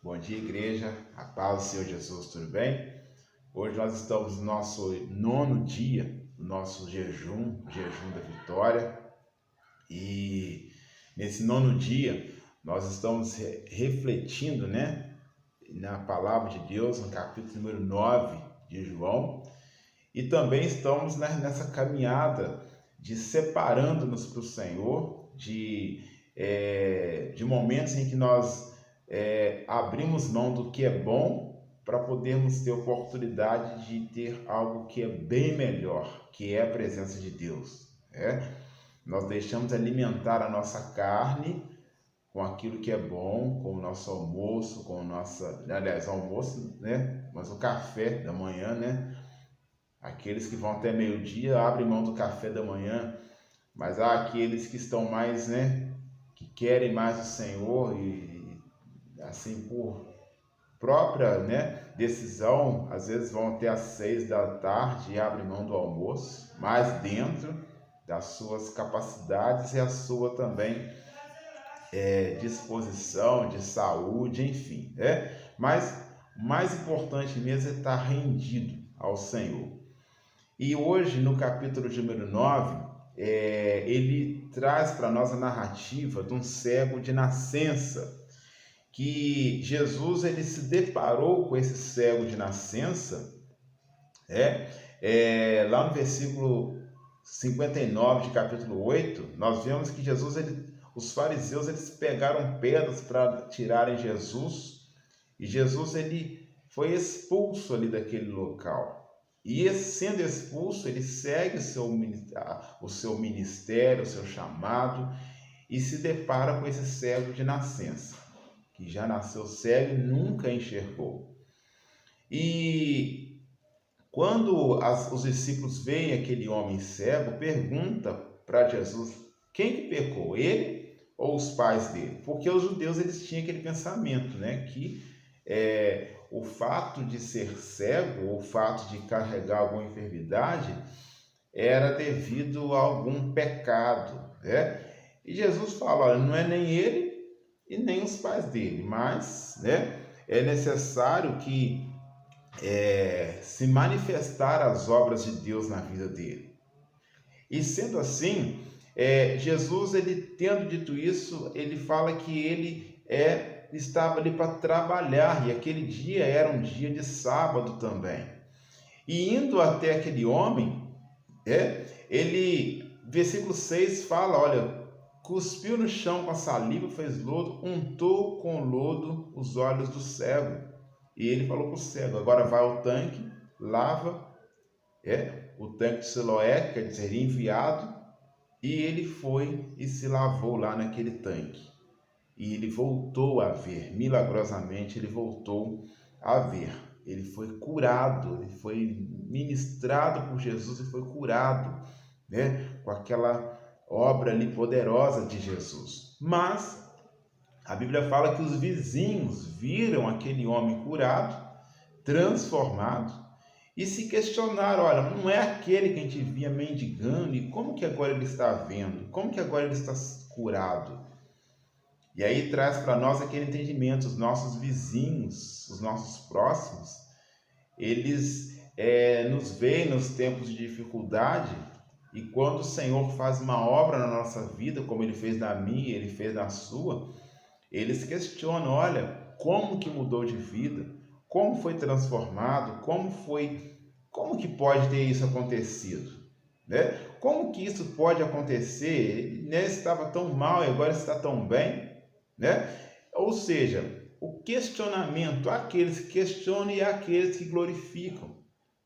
Bom dia, igreja. A paz do Senhor Jesus, tudo bem? Hoje nós estamos no nosso nono dia, no nosso jejum, o jejum da vitória. E nesse nono dia, nós estamos refletindo, na palavra de Deus, no capítulo número 9 de João. E também estamos nessa caminhada de separando-nos para o Senhor, de momentos em que nós abrimos mão do que é bom para podermos ter oportunidade de ter algo que é bem melhor, que é a presença de Deus. Nós deixamos alimentar a nossa carne com aquilo que é bom, com o nosso almoço, almoço, mas o café da manhã, Aqueles que vão até meio-dia abrem mão do café da manhã, mas há aqueles que estão mais, que querem mais o Senhor e assim por própria, decisão, às vezes vão até às 6 da tarde e abrem mão do almoço, mas dentro das suas capacidades e a sua também disposição, de saúde, enfim, Mas o mais importante mesmo é estar rendido ao Senhor. E hoje, no capítulo número 9, ele traz para nós a narrativa de um cego de nascença, que Jesus ele se deparou com esse cego de nascença, lá no versículo 59 de capítulo 8, nós vemos que os fariseus eles pegaram pedras para tirarem Jesus, e Jesus ele foi expulso ali daquele local. E sendo expulso, ele segue o seu ministério, o seu chamado, e se depara com esse cego de nascença, que já nasceu cego e nunca enxergou. E quando os discípulos veem aquele homem cego, pergunta para Jesus quem que pecou, ele ou os pais dele? Porque os judeus eles tinham aquele pensamento, que o fato de ser cego, ou o fato de carregar alguma enfermidade, era devido a algum pecado, E Jesus fala, olha, não é nem ele e nem os pais dele, mas, é necessário que se manifestar as obras de Deus na vida dele. E sendo assim, Jesus, ele tendo dito isso, ele fala que ele estava ali para trabalhar, e aquele dia era um dia de sábado também. E indo até aquele homem, versículo 6 fala, olha, cuspiu no chão com a saliva, fez lodo, untou com lodo os olhos do cego. E ele falou para o cego, agora vai ao tanque, lava, o tanque de Siloé, quer dizer, enviado, e ele foi e se lavou lá naquele tanque. E ele voltou a ver, milagrosamente ele voltou a ver. Ele foi curado, ele foi ministrado por Jesus e foi curado, com aquela obra ali poderosa de Jesus. Mas a Bíblia fala que os vizinhos viram aquele homem curado, transformado, e se questionaram, olha, não é aquele que a gente via mendigando, e como que agora ele está vendo? Como que agora ele está curado? E aí traz para nós aquele entendimento, os nossos vizinhos, os nossos próximos, eles nos veem nos tempos de dificuldade, e quando o Senhor faz uma obra na nossa vida, como Ele fez na minha, Ele fez na sua, eles questionam, olha, como que mudou de vida? Como foi transformado? Como que pode ter isso acontecido? Como que isso pode acontecer? Ele estava tão mal e agora está tão bem? Ou seja, o questionamento, aqueles que questionam e aqueles que glorificam.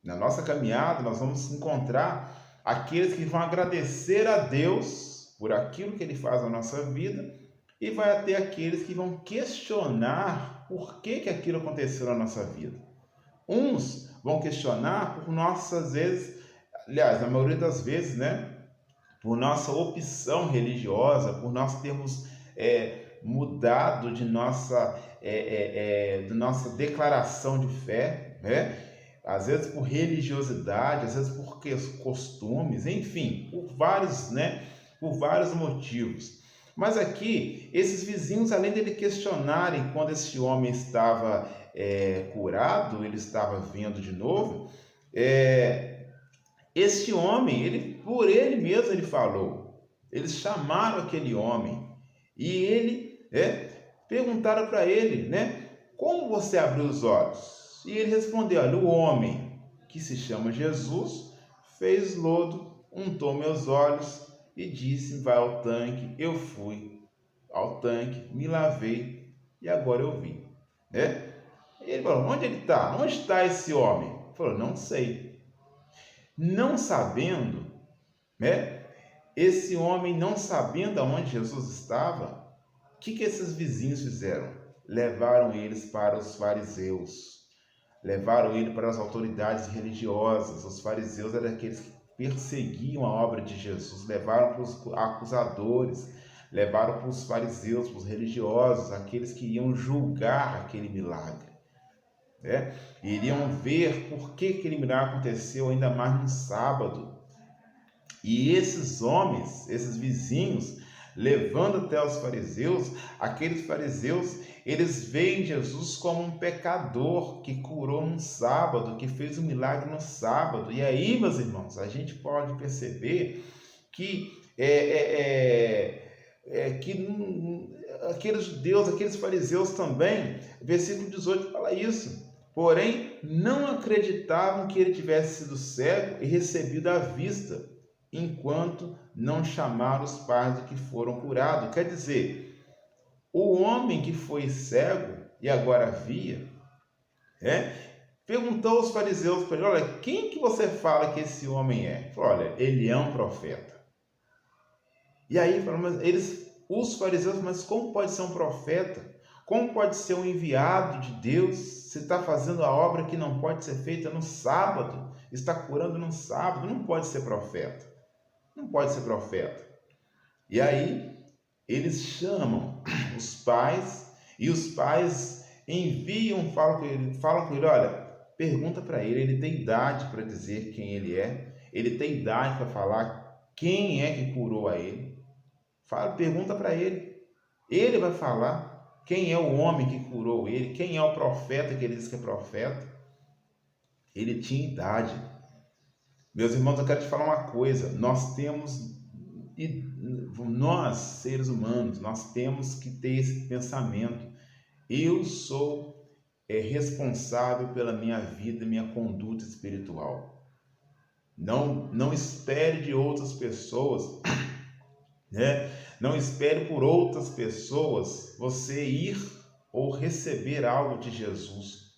Na nossa caminhada, nós vamos encontrar aqueles que vão agradecer a Deus por aquilo que Ele faz na nossa vida, e vai até aqueles que vão questionar por que aquilo aconteceu na nossa vida. Uns vão questionar por nossas vezes, aliás, na maioria das vezes, por nossa opção religiosa, por nós termos mudado de nossa declaração de fé, às vezes por religiosidade, às vezes por costumes, enfim, por vários motivos. Mas aqui, esses vizinhos, além dele questionarem quando esse homem estava curado, ele estava vendo de novo, este homem, por ele mesmo ele falou. Eles chamaram aquele homem e perguntaram para ele, né? Como você abriu os olhos? E ele respondeu, olha, o homem que se chama Jesus fez lodo, untou meus olhos e disse, vai ao tanque. Eu fui ao tanque, me lavei e agora eu vi. Né? E ele falou, onde ele está? Onde está esse homem? Ele falou, não sei. Não sabendo, né? Esse homem não sabendo aonde Jesus estava, o que esses vizinhos fizeram? Levaram eles para os fariseus, levaram ele para as autoridades religiosas. Os fariseus eram aqueles que perseguiam a obra de Jesus, levaram para os acusadores, levaram para os fariseus, para os religiosos, aqueles que iam julgar aquele milagre. Né? Iriam ver por que aquele milagre aconteceu, ainda mais no sábado. E esses homens, esses vizinhos, levando até os fariseus, aqueles fariseus, eles veem Jesus como um pecador que curou no sábado, que fez um milagre no sábado. E aí, meus irmãos, a gente pode perceber que aqueles judeus, aqueles fariseus também, versículo 18 fala isso. Porém, não acreditavam que ele tivesse sido cego e recebido a vista, enquanto não chamaram os pais do que foram curados. Quer dizer, o homem que foi cego e agora via, perguntou aos fariseus para ele, olha, quem que você fala que esse homem é? Ele falou, olha, ele é um profeta. E aí, os fariseus, mas como pode ser um profeta? Como pode ser um enviado de Deus? Você está fazendo a obra que não pode ser feita no sábado, está curando no sábado, não pode ser profeta. Não pode ser profeta. E aí, eles chamam os pais, e os pais enviam, falam com ele, olha, pergunta para ele tem idade para dizer quem ele é, ele tem idade para falar quem é que curou a ele. Pergunta para ele vai falar quem é o homem que curou ele, quem é o profeta que ele diz que é profeta. Ele tinha idade. Meus irmãos, eu quero te falar uma coisa, nós, seres humanos, nós temos que ter esse pensamento. Eu sou responsável pela minha vida, minha conduta espiritual. Não espere de outras pessoas, né? Não espere por outras pessoas você ir ou receber algo de Jesus.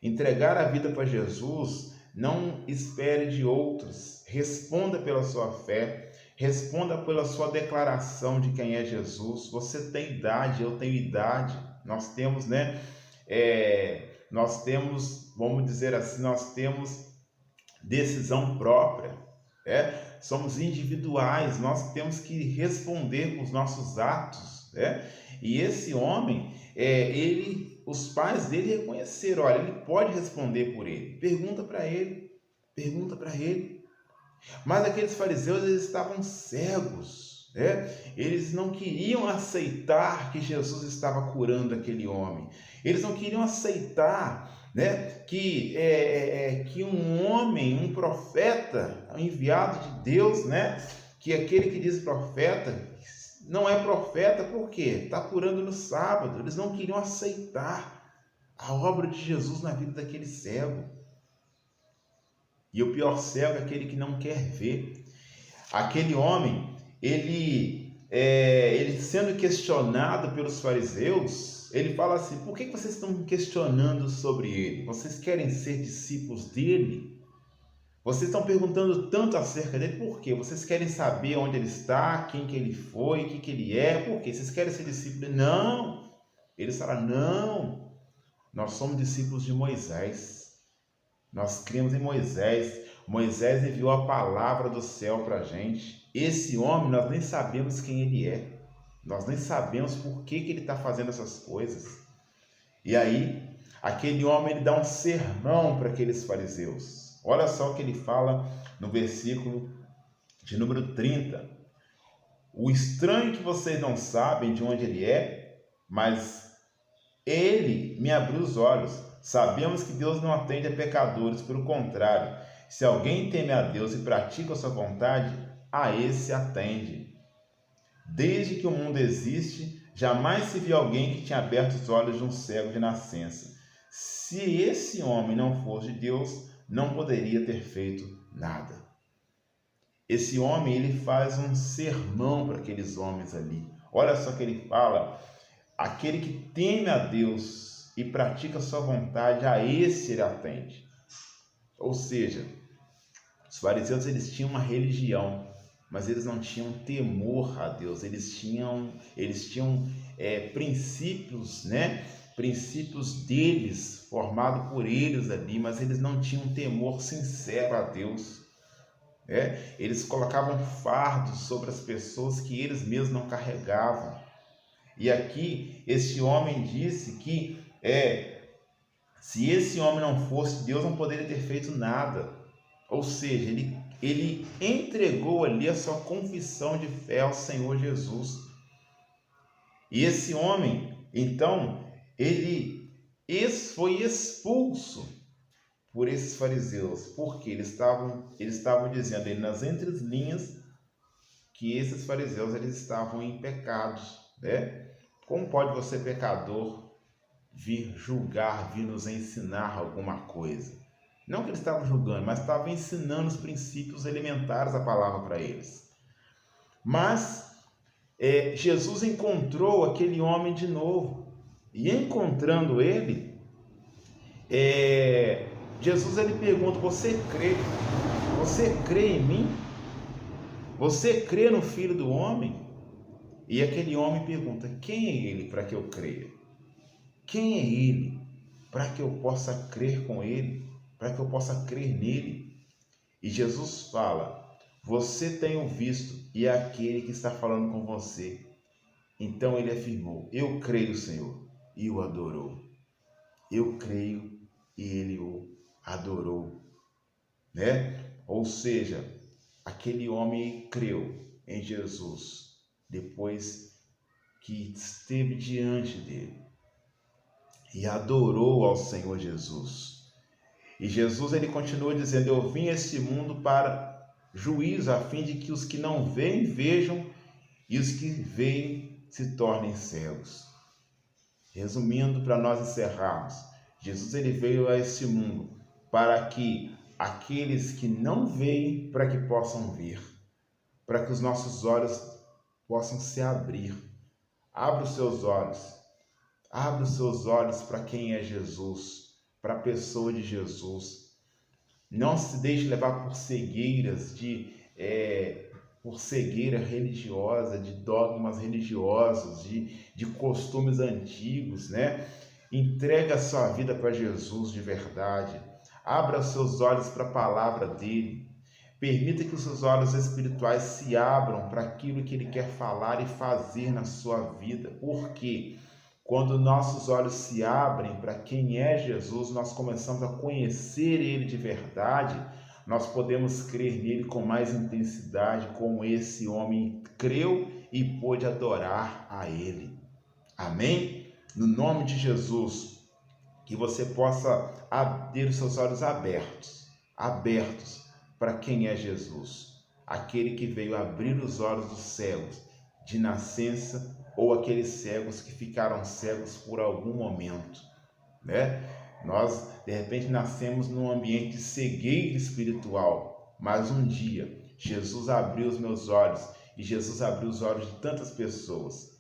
Entregar a vida para Jesus, não espere de outros. Responda pela sua fé, responda pela sua declaração de quem é Jesus. Você tem idade, eu tenho idade. Nós temos, vamos dizer assim, nós temos decisão própria. Somos individuais, nós temos que responder com os nossos atos. E esse homem, os pais dele reconheceram, olha, ele pode responder por ele. Pergunta para ele. Mas aqueles fariseus, eles estavam cegos. Eles não queriam aceitar que Jesus estava curando aquele homem. Eles não queriam aceitar, que um homem, um profeta, um enviado de Deus, que aquele que diz profeta não é profeta, por quê? Está curando no sábado. Eles não queriam aceitar a obra de Jesus na vida daquele cego. E o pior cego é aquele que não quer ver. Aquele homem, ele sendo questionado pelos fariseus, ele fala assim, por que vocês estão questionando sobre ele? Vocês querem ser discípulos dele? Vocês estão perguntando tanto acerca dele, por quê? Vocês querem saber onde ele está, quem que ele foi, o que ele é, por quê? Vocês querem ser discípulos dele? Não! Eles falaram, não! Nós somos discípulos de Moisés. Nós cremos em Moisés. Moisés enviou a palavra do céu para a gente. Esse homem, nós nem sabemos quem ele é. Nós nem sabemos por que ele está fazendo essas coisas. E aí, aquele homem, ele dá um sermão para aqueles fariseus. Olha só o que ele fala no versículo de número 30. O estranho que vocês não sabem de onde ele é, mas ele me abriu os olhos. Sabemos que Deus não atende a pecadores, pelo contrário, se alguém teme a Deus e pratica a sua vontade, a esse atende. Desde que o mundo existe, jamais se viu alguém que tinha aberto os olhos de um cego de nascença. Se esse homem não fosse de Deus, não poderia ter feito nada. Esse homem, ele faz um sermão para aqueles homens ali. Olha só que ele fala: aquele que teme a Deus e pratica a sua vontade, a esse ele atende. Ou seja, os fariseus, eles tinham uma religião, mas eles não tinham temor a Deus. Eles tinham princípios, né? Princípios deles, formados por eles ali, mas eles não tinham temor sincero a Deus. Eles colocavam fardos sobre as pessoas que eles mesmos não carregavam. E aqui, este homem disse que se esse homem não fosse Deus, não poderia ter feito nada. Ou seja, ele entregou ali a sua confissão de fé ao Senhor Jesus. E esse homem, então, ele foi expulso por esses fariseus, porque eles estavam dizendo ali nas entrelinhas que esses fariseus, eles estavam em pecados, né? Como pode você, pecador, vir julgar, vir nos ensinar alguma coisa? Não que eles estavam julgando, mas estavam ensinando os princípios elementares da palavra para eles. Mas Jesus encontrou aquele homem de novo, e encontrando ele, Jesus, ele pergunta: você crê em mim? Você crê no Filho do Homem? E aquele homem pergunta: quem é ele para que eu creia? Quem é ele para que eu possa crer com ele? Para que eu possa crer nele? E Jesus fala: você tem o visto e é aquele que está falando com você. Então ele afirmou: eu creio, Senhor, e o adorou. Eu creio, e ele o adorou, né? Ou seja, aquele homem creu em Jesus depois que esteve diante dele e adorou ao Senhor Jesus. E Jesus, ele continua dizendo: eu vim a este mundo para juízo, a fim de que os que não veem vejam e os que veem se tornem cegos. Resumindo, para nós encerrarmos, Jesus, ele veio a este mundo para que aqueles que não veem, para que possam ver, para que os nossos olhos possam se abrir. Abra os seus olhos para quem é Jesus, para a pessoa de Jesus. Não se deixe levar por cegueiras por cegueira religiosa, de dogmas religiosos, de costumes antigos, né? Entregue a sua vida para Jesus de verdade. Abra os seus olhos para a palavra dele. Permita que os seus olhos espirituais se abram para aquilo que ele quer falar e fazer na sua vida. Porque quando nossos olhos se abrem para quem é Jesus, nós começamos a conhecer ele de verdade, nós podemos crer nele com mais intensidade, como esse homem creu e pôde adorar a ele. Amém? No nome de Jesus, que você possa ter os seus olhos abertos para quem é Jesus, aquele que veio abrir os olhos dos cegos de nascença, ou aqueles cegos que ficaram cegos por algum momento, né? Nós, de repente, nascemos num ambiente de cegueira espiritual, mas um dia Jesus abriu os meus olhos e Jesus abriu os olhos de tantas pessoas.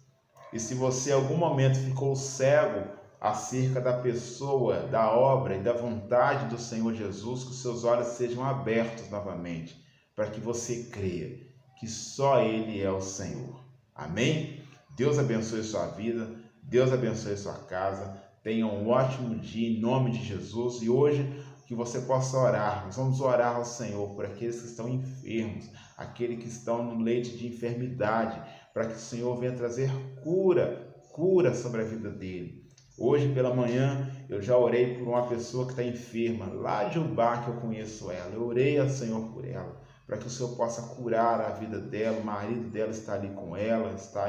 E se você, em algum momento, ficou cego acerca da pessoa, da obra e da vontade do Senhor Jesus, que os seus olhos sejam abertos novamente, para que você creia que só Ele é o Senhor. Amém? Deus abençoe sua vida, Deus abençoe sua casa. Tenha um ótimo dia em nome de Jesus. E hoje que você possa orar. Nós vamos orar ao Senhor por aqueles que estão enfermos, aqueles que estão no leito de enfermidade, para que o Senhor venha trazer cura sobre a vida dele. Hoje pela manhã eu já orei por uma pessoa que está enferma, lá de Ubá, que eu conheço ela. Eu orei ao Senhor por ela, para que o Senhor possa curar a vida dela. O marido dela está ali com ela, está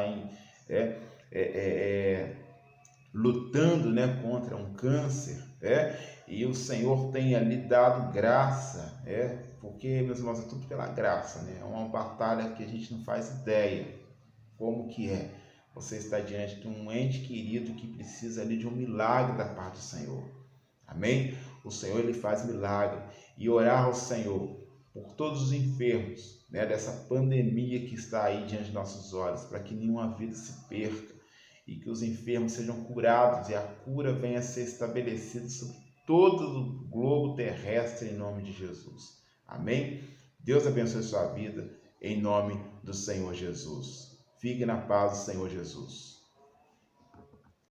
lutando, né, contra um câncer, e o Senhor tem ali dado graça, porque, meus irmãos, é tudo pela graça, né? É uma batalha que a gente não faz ideia como que é. Você está diante de um ente querido que precisa ali de um milagre da parte do Senhor. Amém? O Senhor, ele faz milagre. E orar ao Senhor por todos os enfermos, né, dessa pandemia que está aí diante de nossos olhos, para que nenhuma vida se perca e que os enfermos sejam curados e a cura venha a ser estabelecida sobre todo o globo terrestre em nome de Jesus. Amém? Deus abençoe sua vida em nome do Senhor Jesus. Fique na paz do Senhor Jesus.